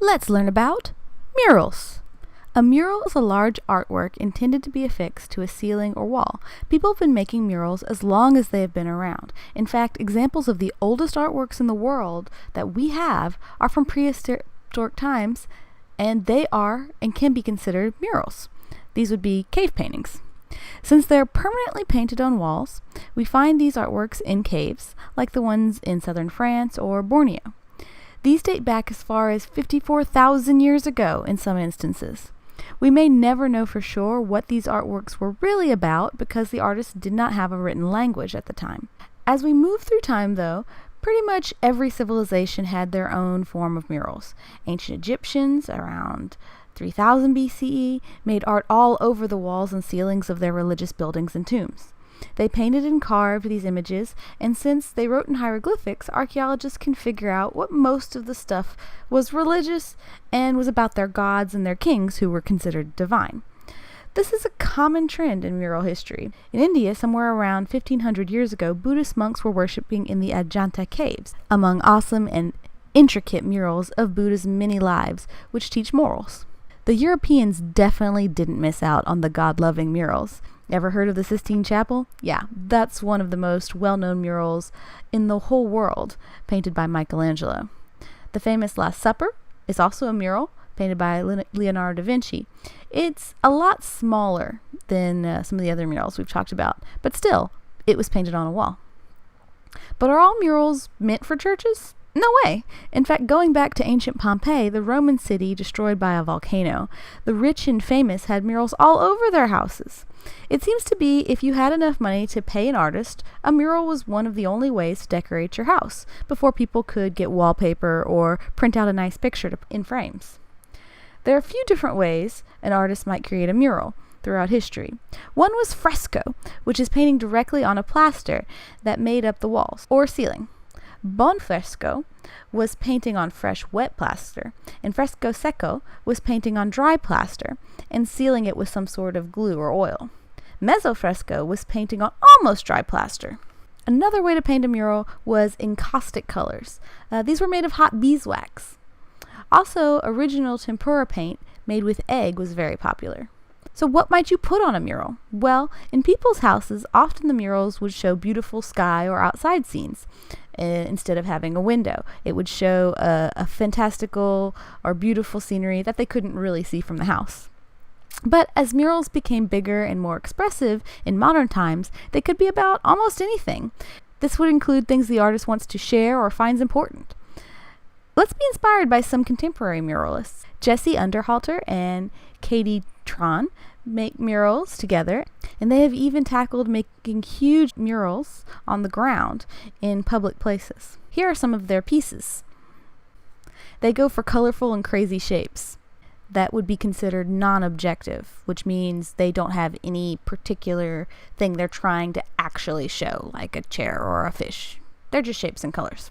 Let's learn about murals. A mural is a large artwork intended to be affixed to a ceiling or wall. People have been making murals as long as they have been around. In fact, examples of the oldest artworks in the world that we have are from prehistoric times, and they are and can be considered murals. These would be cave paintings. Since they're permanently painted on walls, we find these artworks in caves, like the ones in southern France or Borneo. These date back as far as 54,000 years ago in some instances. We may never know for sure what these artworks were really about because the artists did not have a written language at the time. As we move through time, though, pretty much every civilization had their own form of murals. Ancient Egyptians, around 3000 BCE, made art all over the walls and ceilings of their religious buildings and tombs. They painted and carved these images, and since they wrote in hieroglyphics, archaeologists can figure out what most of the stuff was religious and was about their gods and their kings who were considered divine. This is a common trend in mural history. In India, somewhere around 1500 years ago, Buddhist monks were worshipping in the Ajanta caves, among awesome and intricate murals of Buddha's many lives, which teach morals. The Europeans definitely didn't miss out on the God-loving murals. Ever heard of the Sistine Chapel? Yeah, that's one of the most well-known murals in the whole world, painted by Michelangelo. The famous Last Supper is also a mural painted by Leonardo da Vinci. It's a lot smaller than some of the other murals we've talked about, but still, it was painted on a wall. But are all murals meant for churches? No way! In fact, going back to ancient Pompeii, the Roman city destroyed by a volcano, the rich and famous had murals all over their houses. It seems to be if you had enough money to pay an artist, a mural was one of the only ways to decorate your house, before people could get wallpaper or print out a nice picture in frames. There are a few different ways an artist might create a mural throughout history. One was fresco, which is painting directly on a plaster that made up the walls or ceiling. Buon fresco was painting on fresh, wet plaster, and fresco secco was painting on dry plaster and sealing it with some sort of glue or oil. Mezzo fresco was painting on almost dry plaster. Another way to paint a mural was encaustic colors. These were made of hot beeswax. Also, original tempera paint made with egg was very popular. So what might you put on a mural? Well, in people's houses, often the murals would show beautiful sky or outside scenes. Instead of having a window, it would show a fantastical or beautiful scenery that they couldn't really see from the house. But as murals became bigger and more expressive in modern times, they could be about almost anything. This would include things the artist wants to share or finds important. Let's be inspired by some contemporary muralists. Jesse Underhalter and Katie Tron make murals together, and they have even tackled making huge murals on the ground in public places. Here are some of their pieces. They go for colorful and crazy shapes that would be considered non-objective, which means they don't have any particular thing they're trying to actually show, like a chair or a fish. They're just shapes and colors.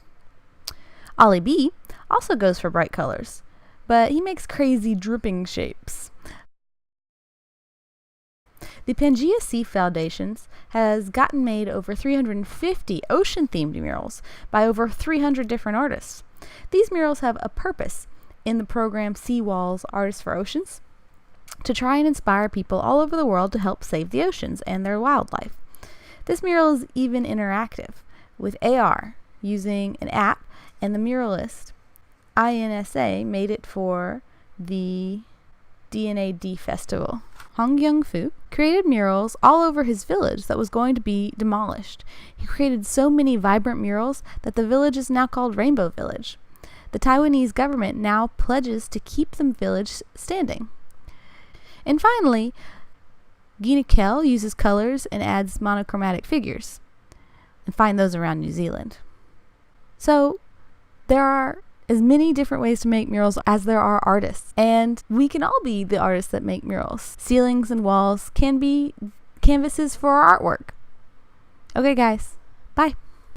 Ollie B also goes for bright colors, but he makes crazy dripping shapes. The Pangea Sea Foundations has gotten made over 350 ocean-themed murals by over 300 different artists. These murals have a purpose in the program Seawalls Artists for Oceans to try and inspire people all over the world to help save the oceans and their wildlife. This mural is even interactive with AR using an app, and the muralist INSA made it for the DNAD festival. Huang Yung-Fu created murals all over his village that was going to be demolished. He created so many vibrant murals that the village is now called Rainbow Village. The Taiwanese government now pledges to keep the village standing. And finally, Gina Kell uses colors and adds monochromatic figures. And find those around New Zealand. So, there are as many different ways to make murals as there are artists. And we can all be the artists that make murals. Ceilings and walls can be canvases for our artwork. Okay, guys. Bye.